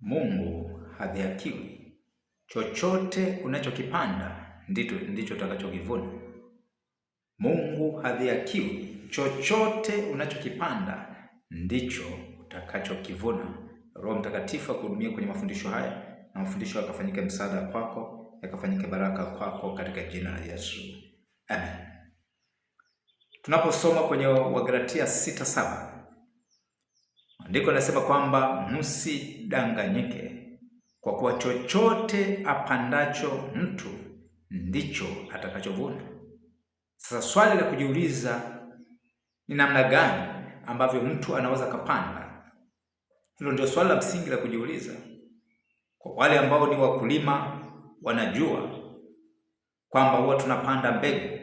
Mungu hadhihakiwi. Chochote unachokipanda ndicho utakachokivuna. Mungu hadhihakiwi. Chochote unachokipanda ndicho utakachokivuna. Roho Mtakatifu akuhudumie kwenye mafundisho haya, na mafundisho yakafanyike msaada kwako, yakafanyike baraka kwako katika jina la Yesu. Amen. Tunaposoma kwenye Wagalatia 6:7, andiko linasema kwamba msidanganyike, kwa kuwa chochote apandacho mtu ndicho atakachovuna. Sasa swali la kujiuliza ni namna gani ambavyo mtu anaweza kapanda? Hilo ndio swali la msingi la kujiuliza. Kwa wale ambao ni wakulima wanajua kwamba huwa tunapanda mbegu.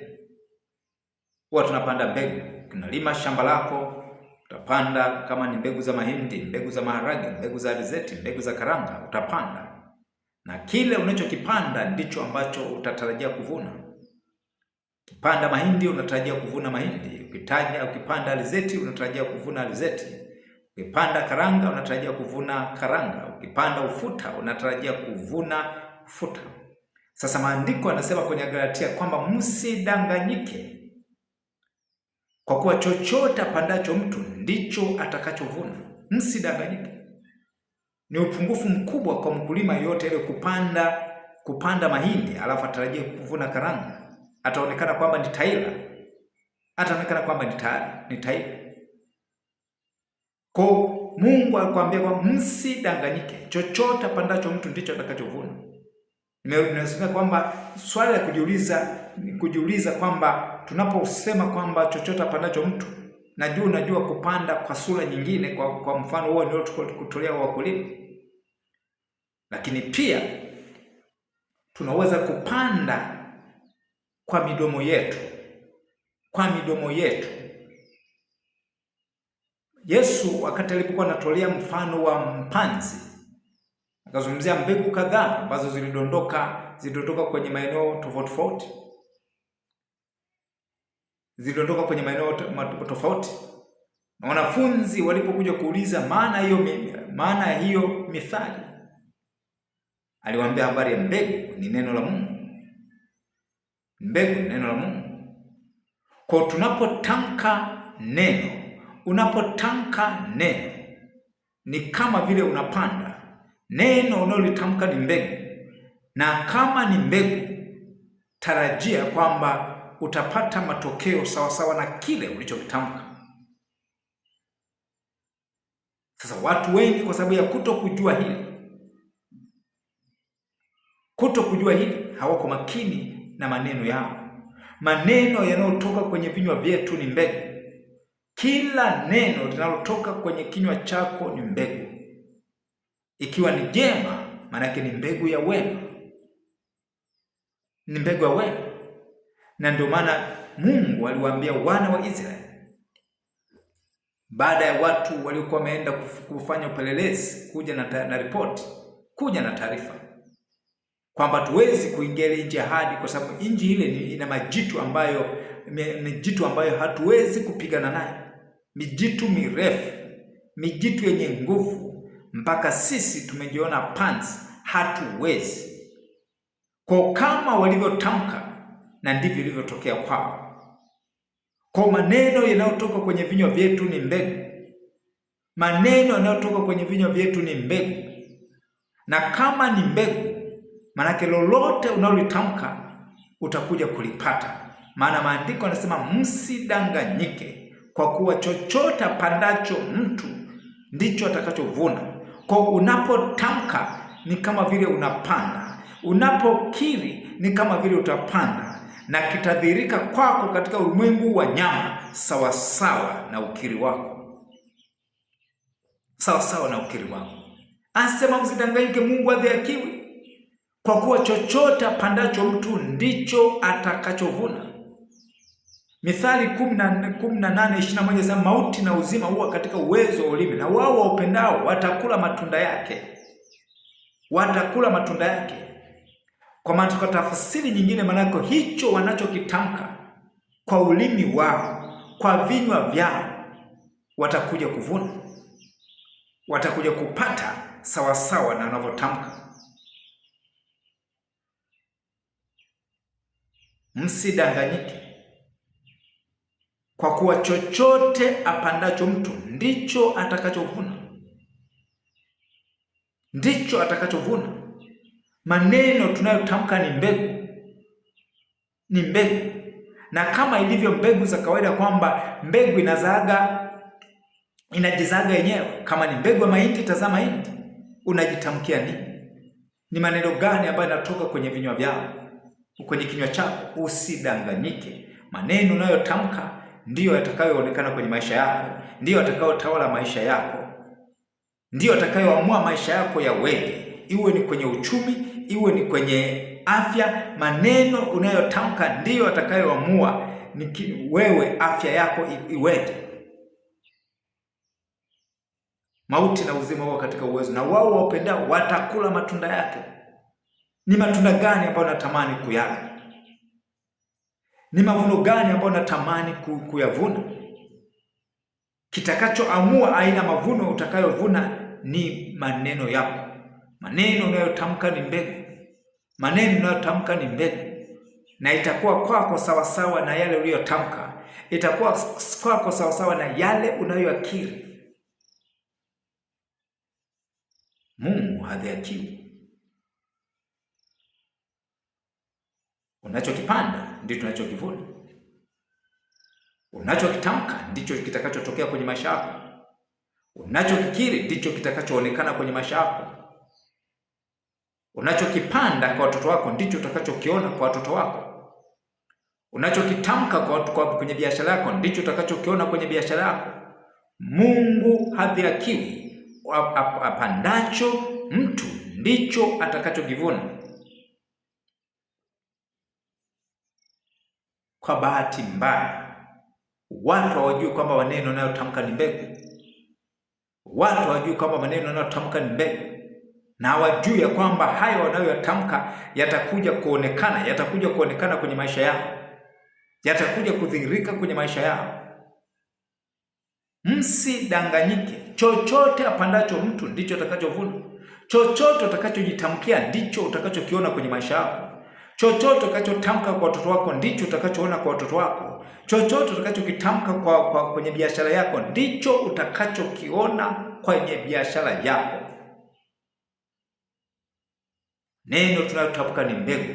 Unalima shamba lako, utapanda kama ni mbegu za mahindi, mbegu za maharage, mbegu za alizeti, mbegu za karanga, utapanda. Na kile unachokipanda ndicho ambacho utatarajia kuvuna. Ukipanda mahindi unatarajia kuvuna mahindi, ukipanda alizeti unatarajia kuvuna alizeti, ukipanda karanga unatarajia kuvuna karanga, ukipanda ufuta unatarajia kuvuna ufuta. Sasa maandiko yanasema kwenye Galatia kwamba msidanganyike, kwa kuwa chochote apandacho mtu ndicho atakachovuna. Msidanganyike. Ni upungufu mkubwa kwa mkulima yote ile kupanda mahindi alafu atarajia kuvuna karanga. Ataonekana kwamba ni taila. Ataonekana kwamba ni taila. Kwa Mungu alikwambia kwamba msidanganyike. Chochote apandacho mtu ndicho atakachovuna. Nimesema kwamba swali la kujiuliza kwamba tunaposema kwamba chochote apandacho mtu, najua kupanda kwa sura nyingine, kwa mfano huo ndio kutolea wakulima. Lakini pia tunaweza kupanda kwa midomo yetu. Yesu wakati alipokuwa anatolea mfano wa mpanzi, akazungumzia mbegu kadhaa ambazo zilidondoka kwenye maeneo tofauti. Na wanafunzi walipokuja kuuliza maana ya hiyo mithali, aliwaambia habari ya mbegu ni neno la Mungu. Mbegu ni neno la Mungu. Kwa tunapotamka unapotamka neno ni kama vile unapanda. Neno unalolitamka ni mbegu, na kama ni mbegu, tarajia kwamba utapata matokeo sawasawa na kile ulichokitamka. Sasa watu wengi kwa sababu ya kutokujua hili hawako makini na maneno yao. Maneno yanayotoka kwenye vinywa vyetu ni mbegu. Kila neno linalotoka kwenye kinywa chako ni mbegu. Ikiwa ni jema, maana yake ni mbegu ya wema. Ni mbegu ya wema. Na ndio maana Mungu aliwaambia wana wa Israeli, baada ya watu waliokuwa wameenda kufanya upelelezi kuja na ripoti, kuja na taarifa kwamba tuwezi kuingia ile nchi ya ahadi, kwa sababu nchi ile ina majitu ambayo hatuwezi kupigana nayo. Mijitu mirefu, mijitu yenye nguvu, mpaka sisi tumejiona panzi, hatuwezi. Kwa kama walivyotamka, na ndivyo ilivyotokea kwao. Kwa maneno yanayotoka kwenye vinywa vyetu ni mbegu. Maneno yanayotoka kwenye vinywa vyetu ni mbegu. Na kama ni mbegu, manake lolote unalolitamka utakuja kulipata. Maana maandiko yanasema msidanganyike, kwa kuwa chochote apandacho mtu ndicho atakachovuna. Kwa unapotamka ni kama vile unapanda. Unapokiri ni kama vile utapanda, na kitadhihirika kwako katika ulimwengu wa nyama sawasawa na ukiri wako. Anasema msidanganyike, Mungu hadhihakiwi, kwa kuwa chochote apandacho mtu ndicho atakachovuna. Mithali 18:21 inasema mauti na uzima huwa katika uwezo wa ulimi, na wao waupendao watakula matunda yake. Kwa maana kwa tafsiri nyingine, manako hicho wanachokitamka kwa ulimi wao, kwa vinywa vyao, watakuja kuvuna, watakuja kupata sawasawa na unavyotamka. Msidanganyike, kwa kuwa chochote apandacho mtu ndicho atakachovuna. Ndicho atakachovuna. Maneno tunayotamka ni mbegu, ni mbegu. Na kama ilivyo mbegu za kawaida kwamba mbegu inajizaga yenyewe. Kama ni mbegu ya mahindi, tazama mahindi. Unajitamkia nini? Ni maneno gani ambayo yanatoka kwenye vinywa vyao, kwenye kinywa chako? Usidanganyike. Maneno unayotamka ndiyo yatakayoonekana kwenye maisha yako, ndiyo yatakayotawala maisha yako, ndiyo yatakayoamua maisha yako yaweje, iwe ni kwenye uchumi, iwe ni kwenye afya. Maneno unayotamka ndiyo yatakayoamua wewe afya yako iweje. Mauti na uzima wao katika uwezo, na wao wapendao watakula matunda yake. Ni matunda gani ambayo natamani kuyala? Ni mavuno gani ambayo natamani kuyavuna? Kitakachoamua aina mavuno utakayovuna ni maneno yako. Maneno unayotamka ni mbegu. Maneno unayotamka ni mbegu, na itakuwa kwako sawasawa na yale uliyotamka. Itakuwa kwako sawasawa na yale unayoakiri. Mungu hadhihakiwi. Unachokipanda ndicho tunachokivuna. Unachokitamka ndicho kitakachotokea kwenye maisha yako. Unachokikiri ndicho kitakachoonekana kwenye maisha yako. Unachokipanda kwa watoto wako ndicho utakachokiona kwa watoto wako. Unachokitamka kwa kwenye biashara yako ndicho utakachokiona kwenye biashara yako. Mungu hadhihakiwi. Apandacho mtu ndicho atakachokivuna. Kwa bahati mbaya, watu hawajui kwamba maneno yanayotamka ni mbegu. Watu hawajui kwamba maneno yanayotamka ni mbegu, na hawajui ya kwamba hayo wanayotamka yatakuja kuonekana kwenye maisha yao, yatakuja kudhihirika kwenye maisha yao. Msidanganyike. Chochote apandacho mtu ndicho atakachovuna. Chochote utakachojitamkia ndicho utakachokiona kwenye maisha yako. Chochote utakachotamka kwa watoto wako ndicho utakachoona kwa watoto wako. Chochote utakachokitamka kwenye biashara yako ndicho utakachokiona kwenye biashara yako. Neno tunayotamka ni mbegu.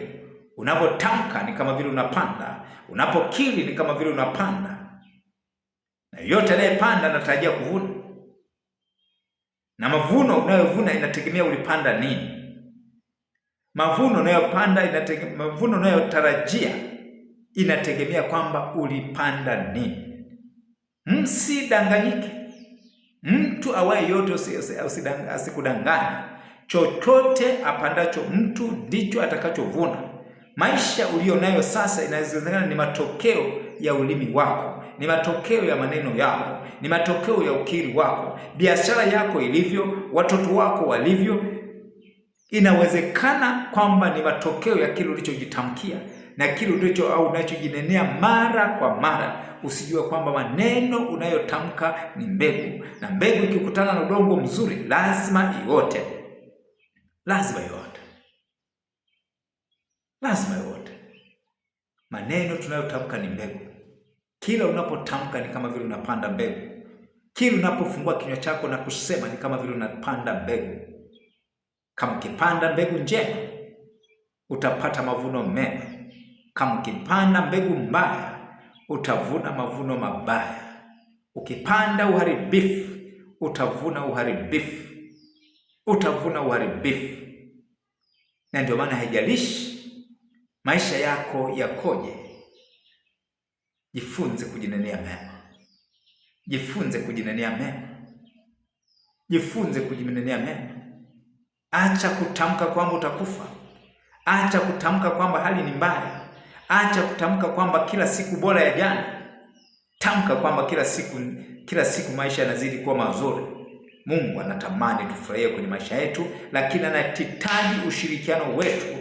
Unapotamka ni kama vile unapanda. Unapokiri ni kama vile unapanda. Na yote anayepanda anatarajia kuvuna. Na mavuno unayovuna inategemea ulipanda nini. Mavuno unayotarajia inategemea kwamba ulipanda nini. Msidanganyike. Mtu awaye yote asikudanganya. Chochote apandacho mtu ndicho atakachovuna. Maisha ulionayo sasa inawezekana ni matokeo ya ulimi wako, ni matokeo ya maneno yako, ni matokeo ya ukiri wako. Biashara yako ilivyo, watoto wako walivyo, inawezekana kwamba ni matokeo ya kile ulichojitamkia na kile unachojinenea mara kwa mara. Usijue kwamba maneno unayotamka ni mbegu, na mbegu ikikutana na udongo mzuri lazima iote. Lazima iote. Maneno tunayotamka ni mbegu. Kila unapotamka ni kama vile unapanda mbegu. Kila unapofungua kinywa chako na kusema ni kama vile unapanda mbegu. Kama ukipanda mbegu njema, utapata mavuno mema. Kama ukipanda mbegu mbaya, utavuna mavuno mabaya. Ukipanda uharibifu, utavuna uharibifu. Na ndio maana haijalishi maisha yako yakoje, jifunze kujinenea mema. Jifunze kujinenea mema. Acha kutamka kwamba utakufa. Acha kutamka kwamba hali ni mbaya. Acha kutamka kwamba kila siku bora ya jana. Tamka kwamba kila siku maisha yanazidi kuwa mazuri. Mungu anatamani tufurahie kwenye maisha yetu, lakini anahitaji ushirikiano wetu.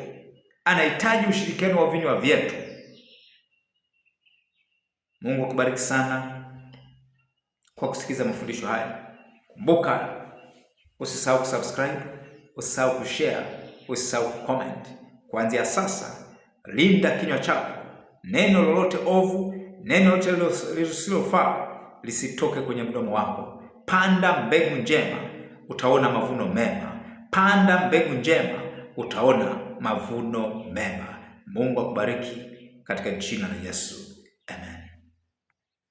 Anahitaji ushirikiano wa vinywa vyetu. Mungu akubariki sana kwa kusikiza mafundisho haya. Kumbuka, Usisahau kusubscribe, usisahau kushare, usisahau kucomment. Kuanzia sasa, linda kinywa chako. Neno lolote ovu, neno lolote lisilofaa lisitoke kwenye mdomo wako. Panda mbegu njema, utaona mavuno mema. Panda mbegu njema, utaona mavuno mema. Mungu akubariki katika jina la Yesu.